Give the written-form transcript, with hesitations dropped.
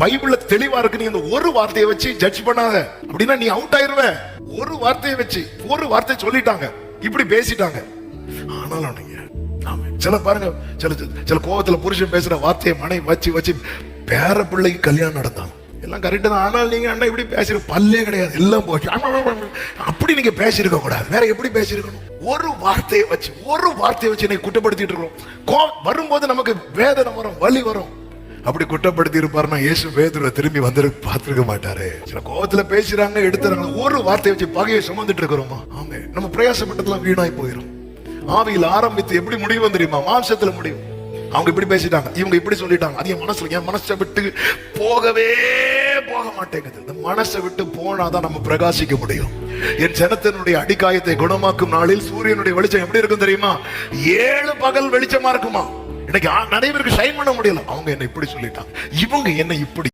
பைபிள்ல தெளிவா இருக்கு. நீ இந்த ஒரு வார்த்தையை வச்சு ஜட்ஜ் பண்ணாத, அப்படின்னா நீ அவுட் ஆயிருவ. ஒரு வார்த்தையை வச்சு, ஒரு வார்த்தை சொல்லிட்டாங்க, இப்படி பேசிட்டாங்க. ஆனாலும் நீங்க சில பாருங்க, சில கோபத்துல புருஷன் பேசுற வார்த்தையை மனைவி வச்சு வச்சு பேர பிள்ளைக்கு கல்யாணம் நடந்தாங்க. எல்லாம் கரெக்ட் தான். ஆனால் நீங்க அண்ணா இப்படி பேசுற பல்லே கிடையாது, எல்லாம் போச்சு. அப்படி நீங்க பேசியிருக்க கூடாது. வேற எப்படி பேசியிருக்கணும்? ஒரு வார்த்தையை வச்சு என்னை குற்றப்படுத்திட்டு இருக்கோம். கோபம் வரும்போது நமக்கு வேதனை வரும், வலி வரும். அப்படி குற்றப்படுத்தி இருப்பாருன்னா இயேசு பேதுருவை திரும்பி வந்து பார்த்திருக்க மாட்டாரு. சில கோபத்துல பேசுறாங்க, எடுத்துறாங்க. ஒரு வார்த்தையை வச்சு பகையை சுமந்துட்டு இருக்கிறோமா? ஆமா, நம்ம பிரயாசப்பட்டதெல்லாம் வீணாய் போயிடும். ஆவியில் ஆரம்பித்து எப்படி முடிவு தெரியுமா? மாம்சத்துல முடியும். அவங்க இப்படி பேசிட்டாங்க, இவங்க இப்படி சொல்லிட்டாங்க. அது என் மனசை விட்டு போகவே போக மாட்டேங்குது. இந்த மனசை விட்டு போனாதான் நம்ம பிரகாசிக்க முடியும். என் ஜனத்தினுடைய அடிக்காயத்தை குணமாக்கும் நாளில் சூரியனுடைய வெளிச்சம் எப்படி இருக்கும் தெரியுமா? 7 பகல் வெளிச்சமா இருக்குமா. இன்னைக்கு நிறைய பேருக்கு ஷைன் பண்ண முடியல. அவங்க என்ன இப்படி சொல்லிட்டாங்க, இவங்க என்ன இப்படி